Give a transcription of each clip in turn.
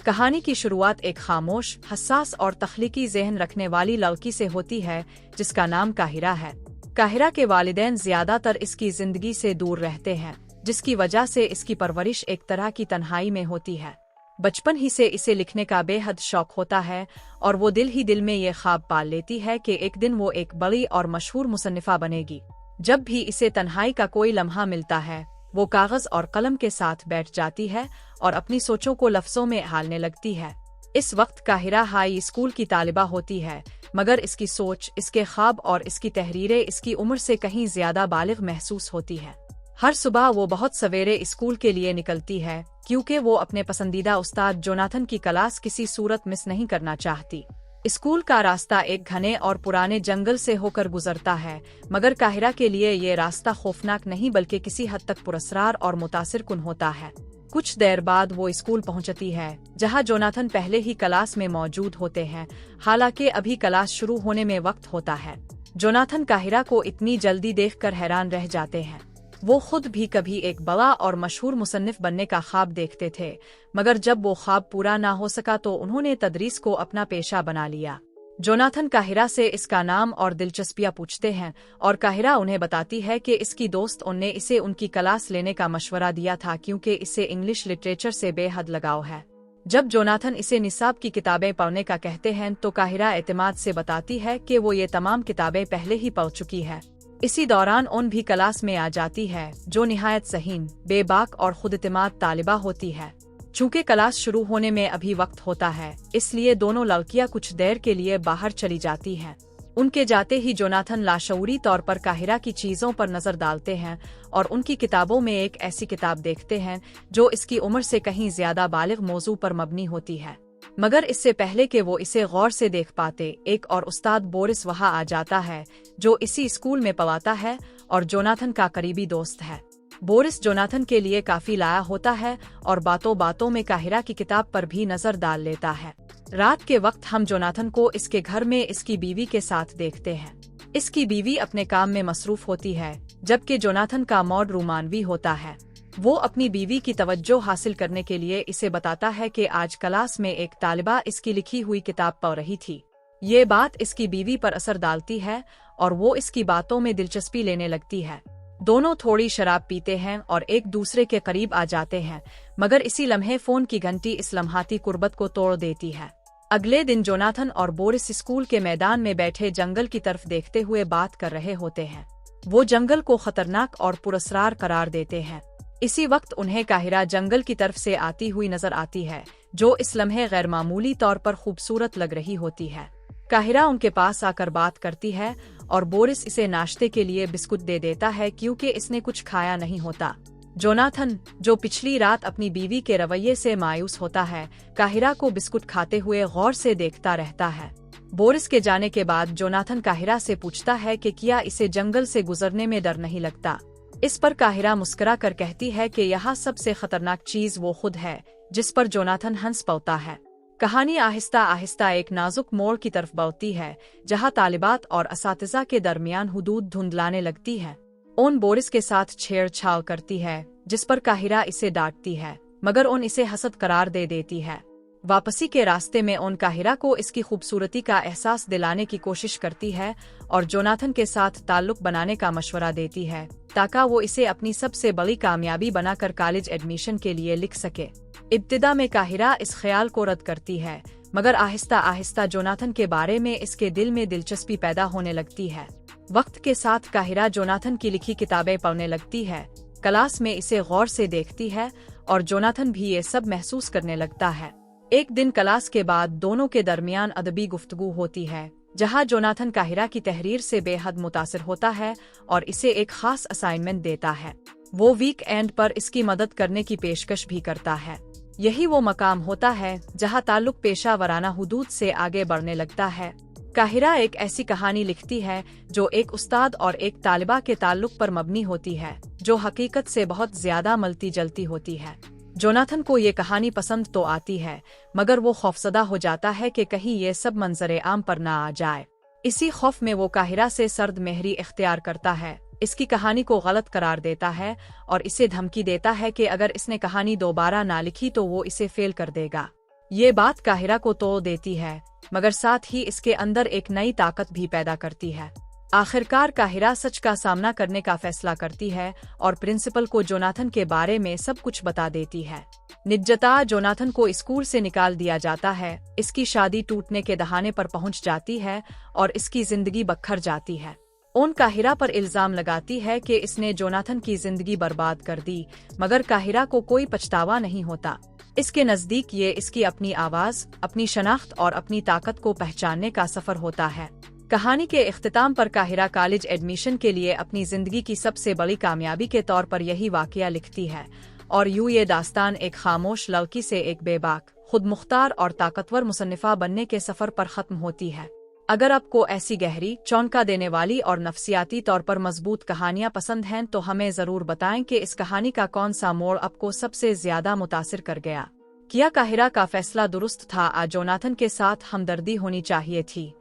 कहानी की शुरुआत एक खामोश, हसास और तख्लीकी ज़हन रखने वाली लड़की से होती है जिसका नाम काहिरा है। काहिरा के वालिदैन ज़्यादातर इसकी ज़िंदगी से दूर रहते हैं, जिसकी वजह से इसकी परवरिश एक तरह की तन्हाई में होती है। बचपन ही से इसे लिखने का बेहद शौक होता है और वो दिल ही दिल में ये ख्वाब पाल लेती है कि एक दिन वो एक बड़ी और मशहूर मुसन्निफ़ा बनेगी। जब भी इसे तन्हाई का कोई लम्हा मिलता है, वो कागज़ और कलम के साथ बैठ जाती है और अपनी सोचों को लफ्ज़ों में ढालने लगती है। इस वक्त काहिरा हाई स्कूल की तालिबा होती है, मगर इसकी सोच, इसके ख्वाब और इसकी तहरीरें इसकी उम्र से कहीं ज़्यादा बालिग महसूस होती है। हर सुबह वो बहुत सवेरे स्कूल के लिए निकलती है, क्योंकि वो अपने पसंदीदा उस्ताद जोनाथन की क्लास किसी सूरत मिस नहीं करना चाहती। स्कूल का रास्ता एक घने और पुराने जंगल से होकर गुजरता है, मगर काहिरा के लिए ये रास्ता खौफनाक नहीं बल्कि किसी हद तक पुरस्कार और मुतासिर कुन होता है। कुछ देर बाद वो स्कूल पहुंचती है, जहां जोनाथन पहले ही क्लास में मौजूद होते हैं, हालांकि अभी क्लास शुरू होने में वक्त होता है। जोनाथन काहिरा को इतनी जल्दी देखकर हैरान रह जाते हैं। वो खुद भी कभी एक बड़ा और मशहूर मुसन्निफ बनने का ख्वाब देखते थे, मगर जब वो ख्वाब पूरा ना हो सका तो उन्होंने तदरीस को अपना पेशा बना लिया। जोनाथन काहिरा से इसका नाम और दिलचस्पियां पूछते हैं और काहिरा उन्हें बताती है कि इसकी दोस्त ने इसे उनकी क्लास लेने का मशवरा दिया था क्योंकि इसे इंग्लिश लिटरेचर से बेहद लगाव है। जब जोनाथन इसे निसाब की किताबें पढ़ने का कहते हैं तो काहिरा एतमाद से बताती है कि वो ये तमाम किताबें पहले ही पढ़ चुकी है। इसी दौरान उन भी क्लास में आ जाती है, जो निहायत सहीन, बेबाक और खुदएतमाद तालिबा होती है। चूंकि क्लास शुरू होने में अभी वक्त होता है, इसलिए दोनों लड़कियां कुछ देर के लिए बाहर चली जाती हैं। उनके जाते ही जोनाथन लाशऊरी तौर पर काहिरा की चीजों पर नजर डालते हैं और उनकी किताबों में एक ऐसी किताब देखते हैं जो इसकी उम्र से कहीं ज्यादा बालिग मौजू पर मबनी होती है। मगर इससे पहले कि वो इसे गौर से देख पाते, एक और उस्ताद बोरिस वहां आ जाता है, जो इसी स्कूल में पढ़ाता है और जोनाथन का करीबी दोस्त है। बोरिस जोनाथन के लिए काफी लाया होता है और बातों बातों में काहिरा की किताब पर भी नजर डाल लेता है। रात के वक्त हम जोनाथन को इसके घर में इसकी बीवी के साथ देखते हैं। इसकी बीवी अपने काम में मसरूफ होती है, जबकि जोनाथन का मौड रोमानवी होता है। वो अपनी बीवी की तवज्जो हासिल करने के लिए इसे बताता है कि आज क्लास में एक तालिबा इसकी लिखी हुई किताब पढ़ रही थी। ये बात इसकी बीवी पर असर डालती है और वो इसकी बातों में दिलचस्पी लेने लगती है। दोनों थोड़ी शराब पीते हैं और एक दूसरे के करीब आ जाते हैं, मगर इसी लम्हे फोन की घंटी इस लम्हाती कुर्बत को तोड़ देती है। अगले दिन जोनाथन और बोरिस स्कूल के मैदान में बैठे जंगल की तरफ देखते हुए बात कर रहे होते हैं। वो जंगल को खतरनाक और पुरस्कार करार देते हैं। इसी वक्त उन्हें काहिरा जंगल की तरफ से आती हुई नजर आती है, जो इस लम्हे गैर मामूली तौर पर खूबसूरत लग रही होती है। काहिरा उनके पास आकर बात करती है और बोरिस इसे नाश्ते के लिए बिस्कुट दे देता है क्योंकि इसने कुछ खाया नहीं होता। जोनाथन, जो पिछली रात अपनी बीवी के रवैये से मायूस होता है, काहिरा को बिस्कुट खाते हुए गौर से देखता रहता है। बोरिस के जाने के बाद जोनाथन काहिरा से पूछता है कि क्या इसे जंगल से गुजरने में डर नहीं लगता। इस पर काहिरा मुस्कुरा कर कहती है कि यहाँ सबसे खतरनाक चीज वो खुद है, जिस पर जोनाथन हंस पड़ता है। कहानी आहिस्ता आहिस्ता एक नाजुक मोड़ की तरफ बढ़ती है, जहाँ तालिबात और असातिज़ा के दरमियान हुदूद धुंधलाने लगती है। ओन बोरिस के साथ छेड़छाड़ करती है, जिस पर काहिरा इसे डांटती है, मगर ओन इसे हसद करार दे देती है। वापसी के रास्ते में ओन काहिरा को इसकी खूबसूरती का एहसास दिलाने की कोशिश करती है और जोनाथन के साथ ताल्लुक बनाने का मशवरा देती है, ताकि वो इसे अपनी सबसे बड़ी कामयाबी बनाकर कॉलेज एडमिशन के लिए लिख सके। इब्तिदा में काहिरा इस ख्याल को रद्द करती है, मगर आहिस्ता आहिस्ता जोनाथन के बारे में इसके दिल में दिलचस्पी पैदा होने लगती है। वक्त के साथ काहिरा जोनाथन की लिखी किताबें पढ़ने लगती है, क्लास में इसे गौर से देखती है और जोनाथन भी ये सब महसूस करने लगता है। एक दिन क्लास के बाद दोनों के दरमियान अदबी गुफ्तगू होती है, जहां जोनाथन काहिरा की तहरीर से बेहद मुतासिर होता है और इसे एक खास असाइनमेंट देता है। वो वीक एंड पर इसकी मदद करने की पेशकश भी करता है। यही वो मकाम होता है जहां ताल्लुक पेशा वराना हुदूद से आगे बढ़ने लगता है। काहिरा एक ऐसी कहानी लिखती है जो एक उस्ताद और एक तालिबा के ताल्लुक पर मबनी होती है, जो हकीकत से बहुत ज्यादा मिलती जुलती होती है। जोनाथन को ये कहानी पसंद तो आती है, मगर वो खौफसदा हो जाता है कि कहीं ये सब मंजरे आम पर ना आ जाए। इसी खौफ में वो काहिरा से सर्द मेहरी इख्तियार करता है, इसकी कहानी को गलत करार देता है और इसे धमकी देता है कि अगर इसने कहानी दोबारा ना लिखी तो वो इसे फेल कर देगा। ये बात काहिरा को तोड़ देती है, मगर साथ ही इसके अंदर एक नई ताकत भी पैदा करती है। आखिरकार काहिरा सच का सामना करने का फैसला करती है और प्रिंसिपल को जोनाथन के बारे में सब कुछ बता देती है। निज्जता जोनाथन को स्कूल से निकाल दिया जाता है, इसकी शादी टूटने के दहाने पर पहुंच जाती है और इसकी जिंदगी बखर जाती है। ओन काहिरा पर इल्जाम लगाती है कि इसने जोनाथन की जिंदगी बर्बाद कर दी, मगर काहिरा को कोई पछतावा नहीं होता। इसके नजदीक ये इसकी अपनी आवाज, अपनी शनाख्त और अपनी ताकत को पहचानने का सफर होता है। कहानी के इख्तिताम पर काहिरा कॉलेज एडमिशन के लिए अपनी जिंदगी की सबसे बड़ी कामयाबी के तौर पर यही वाकया लिखती है, और यूं ये दास्तान एक खामोश लड़की से एक बेबाक, खुद मुख्तार और ताकतवर मुसन्निफा बनने के सफर पर खत्म होती है। अगर आपको ऐसी गहरी, चौंका देने वाली और नफ्सियाती तौर पर मजबूत कहानियां पसंद हैं तो हमें जरूर बताएं कि इस कहानी का कौन सा मोड़ आपको सबसे ज्यादा मुतासिर कर गया। क्या काहिरा का फैसला दुरुस्त था? आज जोनाथन के साथ हमदर्दी होनी चाहिए थी?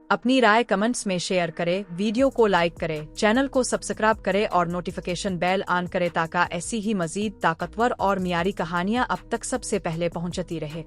अपनी राय कमेंट्स में शेयर करें, वीडियो को लाइक करें, चैनल को सब्सक्राइब करें और नोटिफिकेशन बेल ऑन करें ताकि ऐसी ही मजीद ताकतवर और मियारी कहानियां अब तक सबसे पहले पहुंचती रहे।